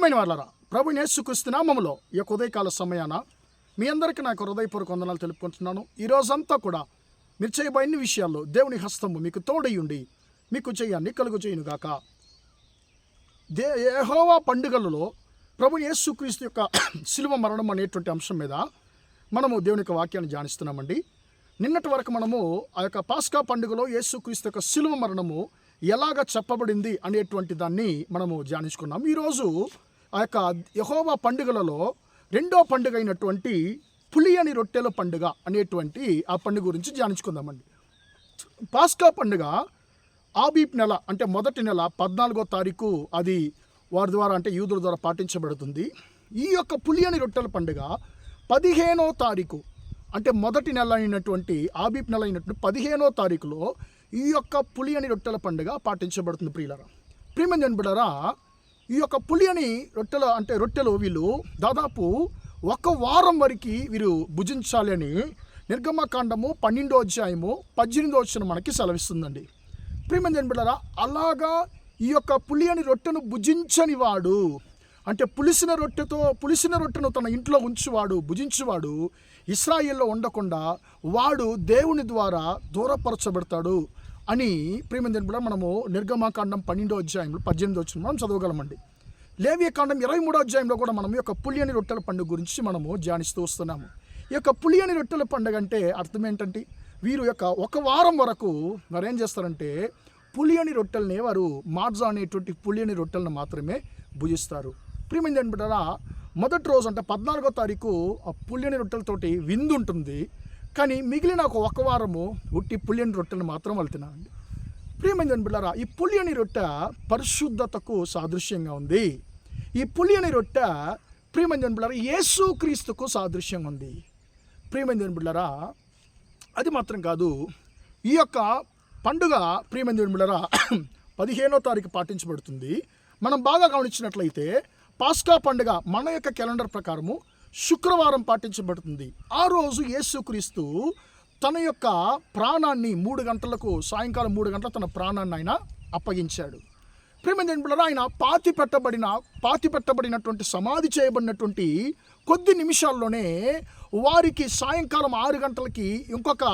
ప్రియమైన వాళ్ళరా, ప్రభువైన యేసుక్రీస్తు నామములో ఈ యొక్క ఉదయకాల సమయాన మీ అందరికీ నాకు హృదయపూర్వక వందనాలు తెలుపుకుంటున్నాను. ఈ రోజంతా కూడా మీరు చేయబోయే విషయాల్లో దేవుని హస్తము మీకు తోడయ్యుండి మీకు చేయాన్ని కలుగు చేయునుగాక. యెహోవా పండుగలలో ప్రభువైన యేసుక్రీస్తు యొక్క శిలువ మరణం అనేటువంటి అంశం మీద మనము దేవుని యొక్క వాక్యాన్ని ధ్యానిస్తున్నామండి. నిన్నటి వరకు మనము ఆ యొక్క పాస్కా పండుగలో యేసుక్రీస్తు యొక్క శిలువ మరణము ఎలాగ చెప్పబడింది అనేటువంటి దాన్ని మనము ధ్యానించుకున్నాం. ఈరోజు ఆ యొక్క యెహోవా పండుగలలో రెండో పండుగ అయినటువంటి పులియని రొట్టెల పండుగ అనేటువంటి ఆ పండుగ గురించి ధ్యానించుకుందామండి. పాస్కా పండుగ ఆబీబ్ నెల అంటే మొదటి నెల 14వ తారీఖు అది వారి ద్వారా అంటే యూదుల ద్వారా పాటించబడుతుంది. ఈ యొక్క పులియని రొట్టెల పండుగ 15వ తారీఖు అంటే మొదటి నెల అయినటువంటి ఆబీబ్ నెల అయినటువంటి 15వ తారీఖులో ఈ యొక్క పులియని రొట్టెల పండుగ పాటించబడుతుంది. ప్రియమైన బిడ్డలారా, ఈ యొక్క పులియని రొట్టెలు వీళ్ళు దాదాపు ఒక వారం వరకు వీరు భుజించాలి అని నిర్గమకాండము 12వ అధ్యాయము 18వ వచనం మనకి సెలవిస్తుందండి. ప్రియమైన బిడ్డలారా, అలాగా ఈ యొక్క పులియని రొట్టెను భుజించని వాడు అంటే పులిసిన రొట్టెను తన ఇంట్లో ఉంచువాడు, భుజించువాడు ఇశ్రాయేల్లో ఉండకుండా వాడు దేవుని ద్వారా దూరపరచబడతాడు అని ప్రియమైన బిడ్డ మనము నిర్గమకాండం 12వ అధ్యాయంలో 18వ వచనం మనం చదవగలమండి. లేవియకాండం 23వ అధ్యాయంలో కూడా మనం ఈ యొక్క పులియని రొట్టెల పండుగ గురించి మనము ధ్యానిస్తూ వస్తున్నాము. ఈ యొక్క పులియని రొట్టెల పండుగ అంటే అర్థం ఏంటంటే వీరు యొక్క ఒక వారం వరకు వారు ఏం చేస్తారంటే పులియని రొట్టెల్ని వారు మాడ్జా అనేటువంటి పులియని రొట్టెలను మాత్రమే భుజిస్తారు. ప్రియమైన బిడ్డలారా, మొదటి రోజు అంటే 14వ తారీఖు ఆ పులియని రొట్టెలతోటి విందు ఉంటుంది. కానీ మిగిలిన ఒక వారము ఉట్టి పులియని రొట్టెలు మాత్రం వెళ్తున్నారండి. ప్రియమైన బిడ్డలారా, ఈ పులియని రొట్టె పరిశుద్ధతకు సాదృశ్యంగా ఉంది. ఈ పులియని రొట్టె ప్రియమైన బిడ్డలారా యేసుక్రీస్తుకు సాదృశ్యంగా ఉంది. ప్రియమైన బిడ్డలారా, అది మాత్రం కాదు, ఈ యొక్క పండుగ ప్రియమైన బిడ్డలారా 15వ తారీఖు పాటించబడుతుంది. మనం బాగా గమనించినట్లయితే పాస్కా పండుగ మన యొక్క క్యాలెండర్ ప్రకారము శుక్రవారం పాటించబడుతుంది. ఆ రోజు యేసుక్రీస్తు తన యొక్క ప్రాణాన్ని సాయంకాలం 3 గంటలకు తన ప్రాణాన్ని ఆయన అప్పగించాడు. ప్రియమైన బిడ్డలారా, ఆయన పాతి పెట్టబడినటువంటి సమాధి చేయబడినటువంటి కొద్ది నిమిషాల్లోనే వారికి సాయంకాలం 6 గంటలకి ఇంకొక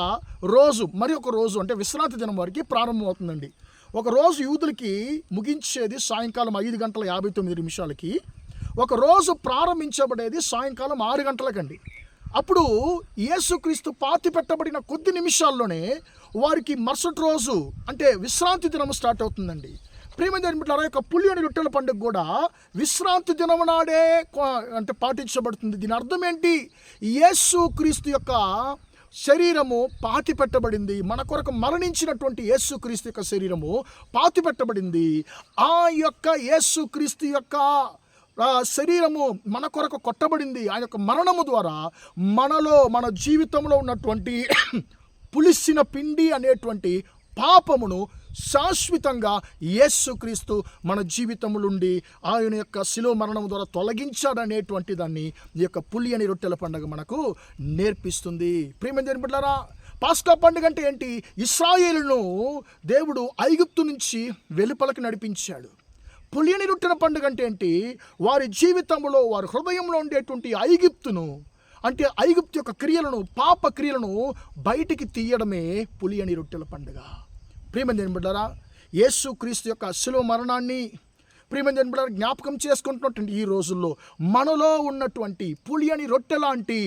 రోజు అంటే విశ్రాంతి దినం వారికి ప్రారంభమవుతుందండి. ఒక రోజు యూదులకి ముగించేది సాయంకాలం 5:59 ఒక రోజు ప్రారంభించబడేది సాయంకాలం 6 గంటలకండి. అప్పుడు యేసుక్రీస్తు పాతి పెట్టబడిన కొద్ది నిమిషాల్లోనే వారికి మరుసటి రోజు అంటే విశ్రాంతి దినం స్టార్ట్ అవుతుందండి. ప్రియమైన బిడ్డలారా, యొక్క పులియని రొట్టెల పండుగ కూడా విశ్రాంతి దినం నాడే అంటే పాటించబడుతుంది. దీని అర్థం ఏంటి? యేసుక్రీస్తు యొక్క శరీరము పాతి పెట్టబడింది. మన కొరకు మరణించినటువంటి యేసుక్రీస్తు యొక్క శరీరము పాతి పెట్టబడింది. ఆ యొక్క యేసుక్రీస్తు యొక్క శరీరము మన కొరకు కొట్టబడింది. ఆయన యొక్క మరణము ద్వారా మన జీవితంలో ఉన్నటువంటి పులిసిన పిండి అనేటువంటి పాపమును శాశ్వతంగా యేసుక్రీస్తు మన జీవితంలో నుండి ఆయన యొక్క శిలువ మరణం ద్వారా తొలగించాడనేటువంటి దాన్ని ఈ యొక్క పులియని రొట్టెల పండుగ మనకు నేర్పిస్తుంది. ప్రియమైన బిడ్డలారా, పాస్కా పండుగ అంటే ఏంటి? ఇశ్రాయేలును దేవుడు ఐగుప్తు నుంచి వెలుపలకు నడిపించాడు. పులియని రొట్టెల పండుగ అంటే ఏంటి? వారి జీవితంలో వారి హృదయంలో ఉండేటువంటి ఐగుప్తు యొక్క పాప క్రియలను బయటికి తీయడమే పులియని రొట్టెల పండుగ. ప్రియమైన బిడ్డలారా, యేసుక్రీస్తు యొక్క శిలువ మరణాన్ని ప్రియమైన బిడ్డలారా జ్ఞాపకం చేసుకుంటున్నటువంటి ఈ రోజుల్లో మనలో ఉన్నటువంటి పులియని రొట్టె లాంటి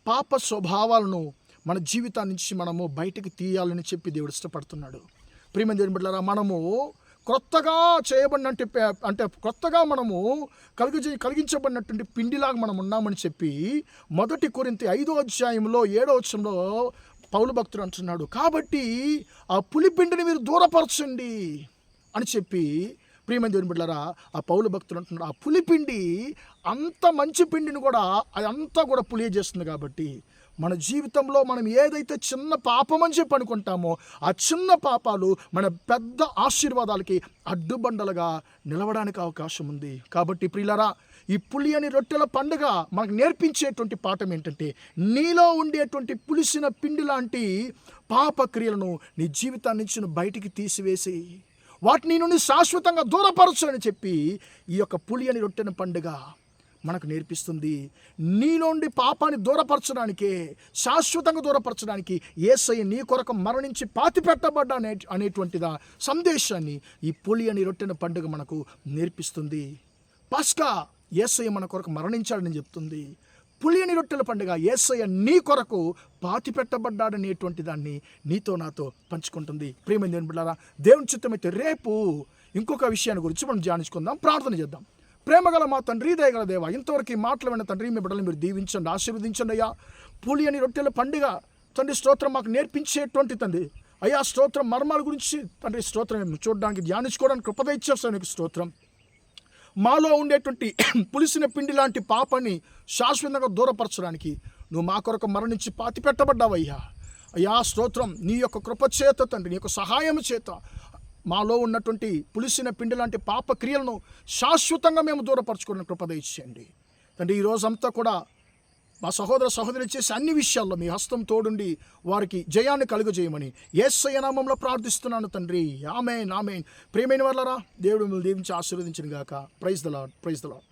పాప స్వభావాలను మన జీవితాన్ని నుంచి మనము బయటికి తీయాలని చెప్పి దేవుడు ఇష్టపడుతున్నాడు. ప్రియమైన బిడ్డలారా, మనము కొత్తగా కొత్తగా మనము కలిగించబడినటువంటి పిండిలాగా మనం ఉన్నామని చెప్పి 1 కొరింథీ 5వ అధ్యాయంలో 7వ వచనంలో పౌలు భక్తుడు అంటున్నాడు. కాబట్టి ఆ పులిపిండిని మీరు దూరపరచండి అని చెప్పి ప్రియమైన దేవుని బిడ్డలారా ఆ పౌలు భక్తుడు అంటున్నాడు. ఆ పులిపిండి అంత మంచి పిండిని కూడా అదంతా కూడా పులియ చేస్తుంది. కాబట్టి మన జీవితంలో మనం ఏదైతే చిన్న పాపం అని చెప్పి అనుకుంటామో ఆ చిన్న పాపాలు మన పెద్ద ఆశీర్వాదాలకి అడ్డుబండలుగా నిలవడానికి అవకాశం ఉంది. కాబట్టి ప్రియులారా, ఈ పులియని రొట్టెల పండుగ మనకు నేర్పించేటువంటి పాఠం ఏంటంటే నీలో ఉండేటువంటి పులిసిన పిండి లాంటి పాప క్రియలను నీ జీవితాన్ని నుంచి బయటికి తీసివేసి వాటిని నీ నుండి శాశ్వతంగా దూరపరచు అని చెప్పి ఈ యొక్క పులియని రొట్టెన పండుగ మనకు నేర్పిస్తుంది. నీలోండి పాపాన్ని దూరపరచడానికే, శాశ్వతంగా దూరపరచడానికి యేసయ్య నీ కొరకు మరణించి పాతిపెట్టబడ్డా అనేటువంటిదా సందేశాన్ని ఈ పులియని రొట్టెన పండుగ మనకు నేర్పిస్తుంది. పస్కా యేసయ్య మన కొరకు మరణించాడని చెప్తుంది. పులియని రొట్టెల పండుగ యేసయ్య నీ కొరకు పాతిపెట్టబడ్డాడనేటువంటి దాన్ని నీతో నాతో పంచుకుంటుంది. ప్రియమైన దేవుని బిడ్డలారా, దేవుని చిత్తమైతే రేపు ఇంకొక విషయాన్ని గురించి మనం ధ్యానించుకుందాం, ప్రార్థన చేద్దాం. ప్రేమగల మా తండ్రి, దయగల దేవ, ఇంతవరకు ఈ మాటలు విన్న తండ్రి, మీ బిడ్డలు మీరు దీవించండి, ఆశీర్వదించండి అయ్యా. పులియని రొట్టెల పండుగ తండ్రి స్తోత్రం మాకు నేర్పించేటువంటి తండ్రి అయ్యా, స్తోత్రం మర్మాల గురించి తండ్రి స్తోత్రం చూడడానికి, ధ్యానించుకోవడానికి కృప ఇచ్చేస్తానికి స్తోత్రం. మాలో ఉండేటువంటి పులిసిన పిండి లాంటి పాపాన్ని శాశ్వతంగా దూరపరచడానికి నువ్వు మా కొరకు మరణించి పాతిపెట్టబడ్డావయ్యా. అయ్యా స్తోత్రం, నీ యొక్క కృప చేత తండ్రి, నీ యొక్క సహాయం చేత మాలో ఉన్నటువంటి పులిసిన పిండి లాంటి పాప క్రియలను శాశ్వతంగా మేము దూరపరచుకున్న కృప ఇచ్చేయండి తండ్రి. ఈ రోజంతా కూడా మా సహోదర సహోదరులు చేసే అన్ని విషయాల్లో మీ హస్తం తోడుండి వారికి జయాన్ని కలుగజేయమని యేసయ్య నామములో ప్రార్థిస్తున్నాను తండ్రి. ఆమేన్, ఆమేన్. ప్రియమైన వాళ్ళరా, దేవుడు మిమ్మల్ని దీవించి ఆశీర్వదించును గాక. Praise the Lord, praise the lord.